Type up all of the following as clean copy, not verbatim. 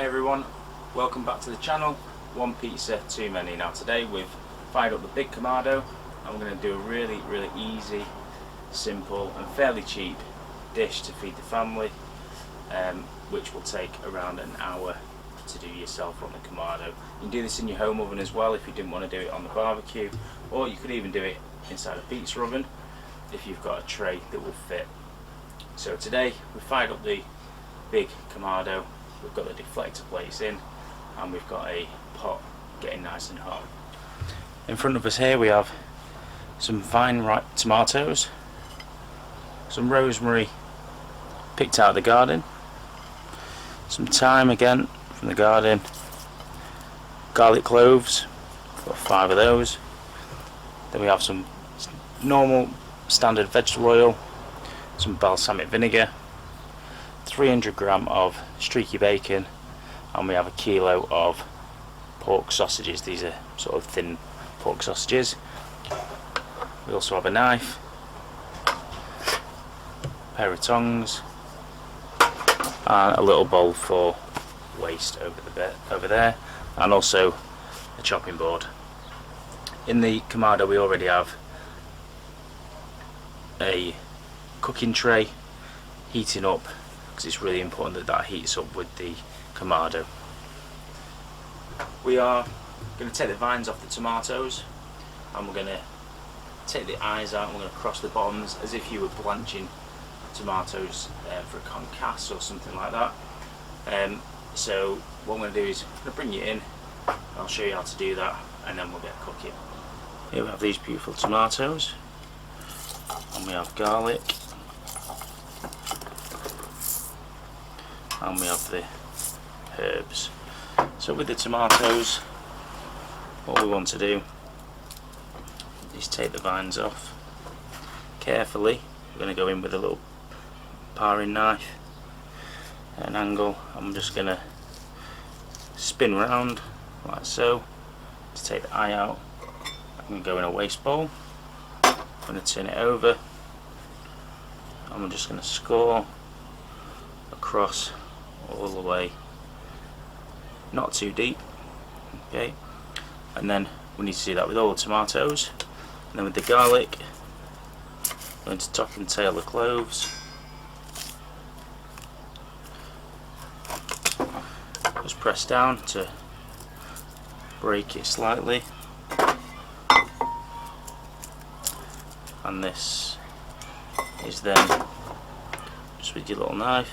Hi everyone, welcome back to the channel. One pizza too many. Now today we've fired up the big Kamado and we're going to do a really easy, simple and fairly cheap dish to feed the family, which will take around an hour to do yourself on the Kamado. You can do this in your home oven as well if you didn't want to do it on the barbecue, or you could even do it inside a pizza oven if you've got a tray that will fit. So today we fired up the big Kamado. We've got the deflector plates in and we've got a pot getting nice and hot. In front of us here we have some fine ripe tomatoes, some rosemary picked out of the garden, some thyme again from the garden, garlic cloves, got 5 of those. Then we have some normal standard veg oil, some balsamic vinegar, 300 gram of streaky bacon, and we have a kilo of pork sausages. These are sort of thin pork sausages. We also have a knife, a pair of tongs, and a little bowl for waste over there, and also a chopping board. In the Kamado we already have a cooking tray heating up, because it's really important that that heats up with the Kamado. We are going to take the vines off the tomatoes and we're going to take the eyes out and we're going to cross the bottoms as if you were blanching tomatoes for a concasse or something like that. So what I'm going to do is I'm going to bring you in, I'll show you how to do that, and then we'll get cooking. Here we have these beautiful tomatoes, and we have garlic, and we have the herbs. So with the tomatoes, what we want to do is take the vines off carefully. We're going to go in with a little paring knife at an angle. I'm just going to spin round like so to take the eye out. I'm going to go in a waste bowl. I'm going to turn it over. I'm just going to score across all the way, not too deep, okay, and then we need to do that with all the tomatoes. And then with the garlic, I'm going to top and tail the cloves, just press down to break it slightly, and this is then just with your little knife.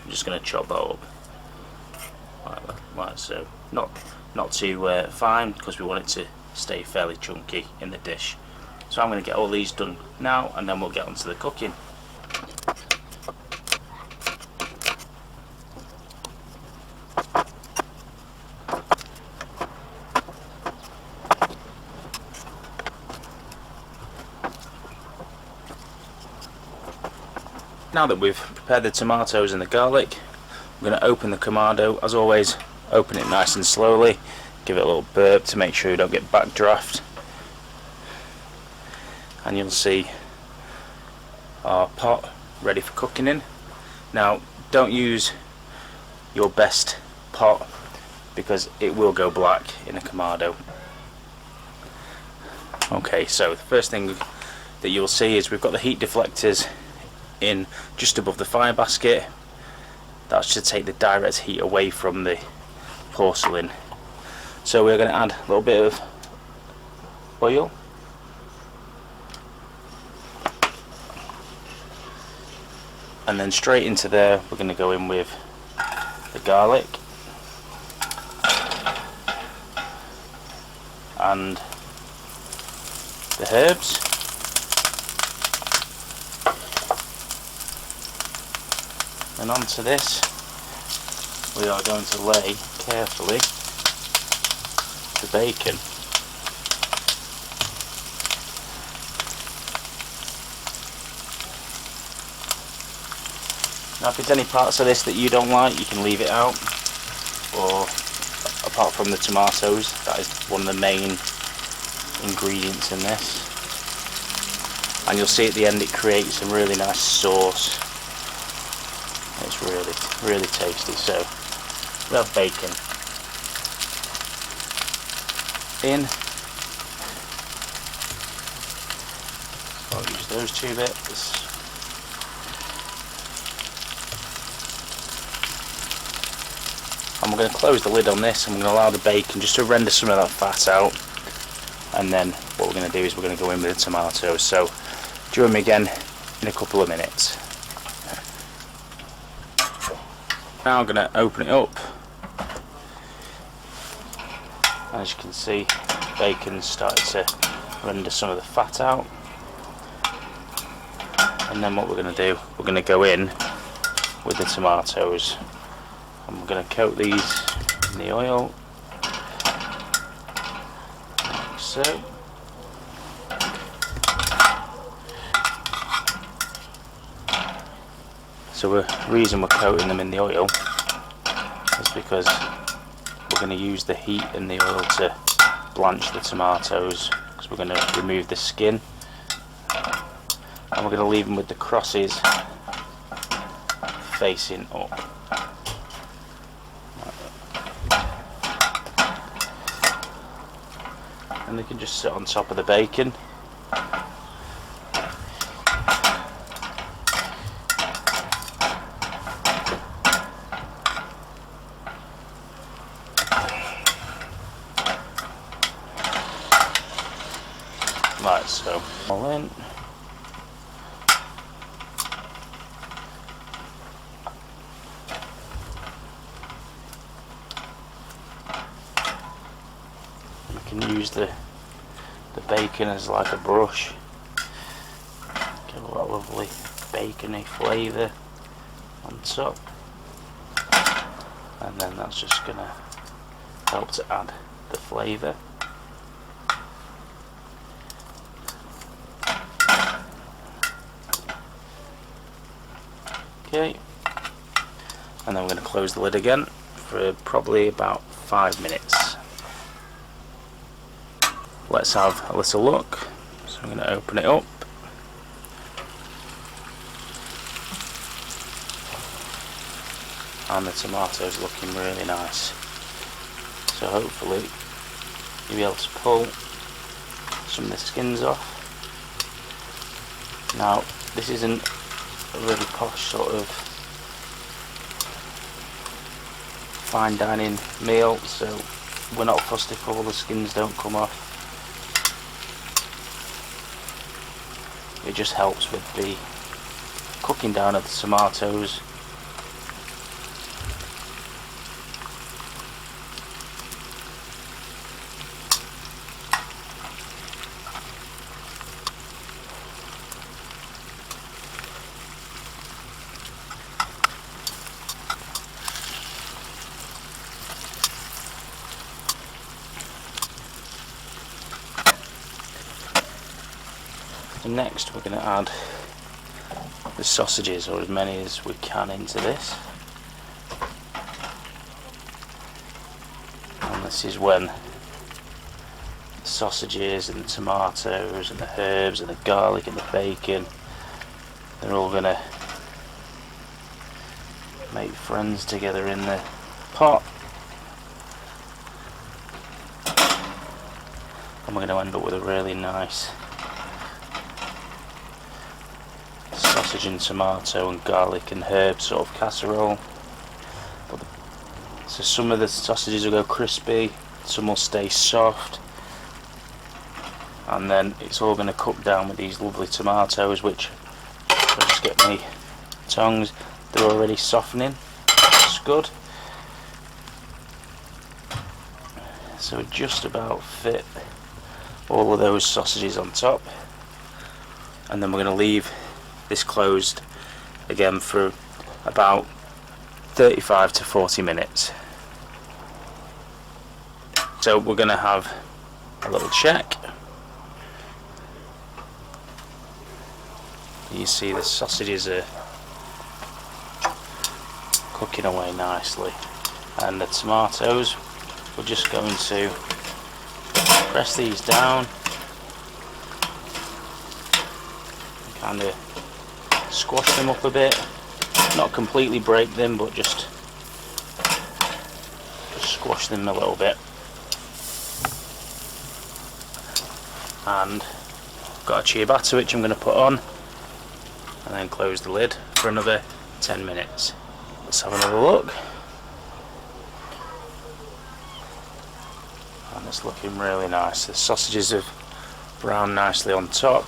I'm just going to chop that up like so, not too fine, because we want it to stay fairly chunky in the dish. So I'm going to get all these done now and then we'll get onto the cooking. Now that we've prepared the tomatoes and the garlic, I'm going to open the Kamado. As always, open it nice and slowly, give it a little burp to make sure you don't get backdraft, and you'll see our pot ready for cooking in. Now don't use your best pot because it will go black in a Kamado. Okay, so the first thing that you'll see is we've got the heat deflectors in just above the fire basket. That should take the direct heat away from the porcelain. So we're going to add a little bit of oil, and then straight into there we're going to go in with the garlic and the herbs. And onto this we are going to lay carefully the bacon. Now if there's any parts of this that you don't like, you can leave it out, or apart from the tomatoes, that is one of the main ingredients in this. And you'll see at the end it creates a really nice sauce. it's really, really tasty. So we have bacon in. I'll use those 2 bits. And we're going to close the lid on this, and we're going to allow the bacon just to render some of that fat out. And then what we're going to do is we're going to go in with the tomatoes. So join me again in a couple of minutes. Now I'm going to open it up. As you can see, bacon's started to render some of the fat out. And then what we're going to do, we're going to go in with the tomatoes. And we're going to coat these in the oil, like so. So the reason we're coating them in the oil is because we're going to use the heat in the oil to blanch the tomatoes, because we're going to remove the skin, and we're going to leave them with the crosses facing up. And they can just sit on top of the bacon. Right, so all in. You can use the bacon as like a brush. Get a lot of lovely bacony flavour on top, and then that's just gonna help to add the flavour. Okay, and then we're going to close the lid again for probably about 5 minutes. Let's have a little look. So I'm going to open it up. And the tomatoes looking really nice. So hopefully you'll be able to pull some of the skins off. Now this isn't a really posh sort of fine dining meal, so we're not fussed if all the skins don't come off. It just helps with the cooking down of the tomatoes. And next we're going to add the sausages, or as many as we can, into this. And this is when the sausages and the tomatoes and the herbs and the garlic and the bacon, they're all going to make friends together in the pot. And we're going to end up with a really nice sausage and tomato and garlic and herb sort of casserole. So some of the sausages will go crispy, some will stay soft, and then it's all going to cook down with these lovely tomatoes, which I'll just get my tongs, they're already softening. It's good. So just about fit all of those sausages on top, and then we're going to leave this closed again for about 35 to 40 minutes. So we're going to have a little check. You see the sausages are cooking away nicely, and the tomatoes, we're just going to press these down and kind of squash them up a bit, not completely break them, but just squash them a little bit. And got a ciabatta which I'm going to put on, and then close the lid for another 10 minutes. Let's have another look. And it's looking really nice. The sausages have browned nicely on top,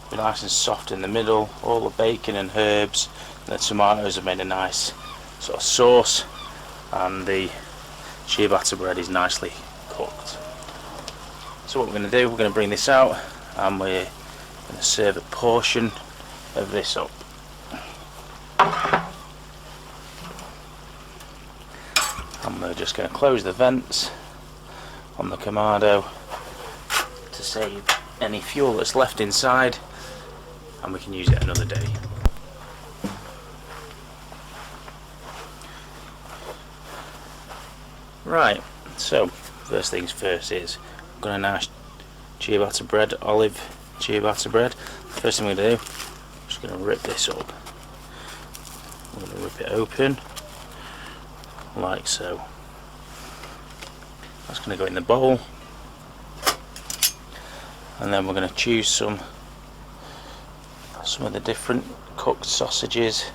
be nice and soft in the middle. All the bacon and herbs and the tomatoes have made a nice sort of sauce, and the ciabatta bread is nicely cooked. So what we're going to do, we're going to bring this out and we're going to serve a portion of this up. And we're just going to close the vents on the Kamado to save any fuel that's left inside, and we can use it another day. Right, so first things first is I'm going to nice ciabatta bread, olive ciabatta bread. First thing I'm going to do, I'm just going to rip this up. I'm going to rip it open like so. That's going to go in the bowl, and then we're going to choose some of the different cooked sausages.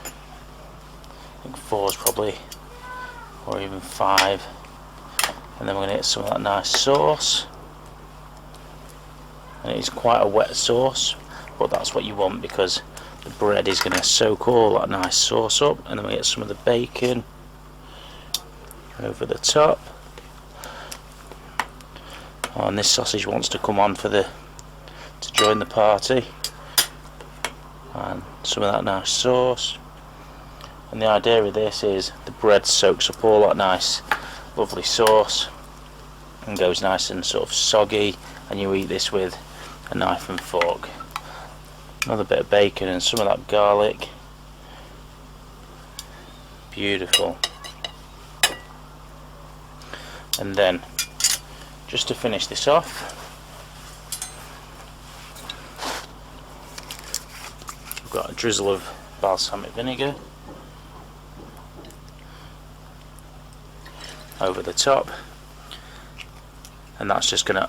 I think 4 is probably, or even 5. And then we're going to get some of that nice sauce. And it's quite a wet sauce, but that's what you want because the bread is going to soak all that nice sauce up. And then we get some of the bacon over the top. Oh, and this sausage wants to come on to join the party. And some of that nice sauce. And the idea of this is the bread soaks up all that nice lovely sauce and goes nice and sort of soggy, and you eat this with a knife and fork. Another bit of bacon and some of that garlic. Beautiful. And then just to finish this off, we've got a drizzle of balsamic vinegar over the top, and that's just going to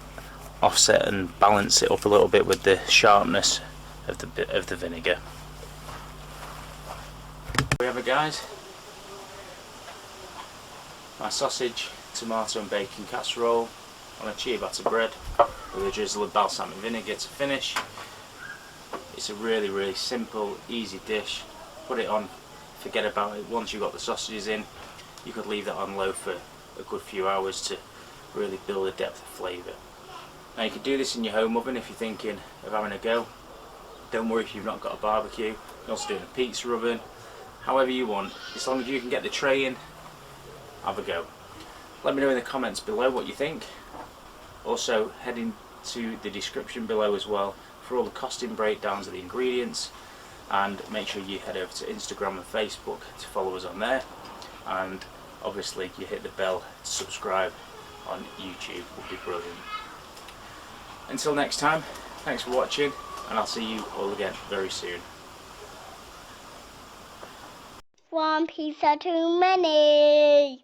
offset and balance it up a little bit with the sharpness of the vinegar. There we have it, guys. My sausage, tomato and bacon casserole on a ciabatta bread with a drizzle of balsamic vinegar to finish. It's a really simple, easy dish. Put it on, forget about it. Once you've got the sausages in, you could leave that on low for a good few hours to really build a depth of flavour. Now you can do this in your home oven if you're thinking of having a go. Don't worry if you've not got a barbecue. You can also do it in a pizza oven. However you want, as long as you can get the tray in, have a go. Let me know in the comments below what you think. Also head into the description below as well for all the costing breakdowns of the ingredients, and make sure you head over to Instagram and Facebook to follow us on there, and obviously you hit the bell to subscribe on YouTube, would be brilliant. Until next time, thanks for watching, and I'll see you all again very soon. One pizza too many.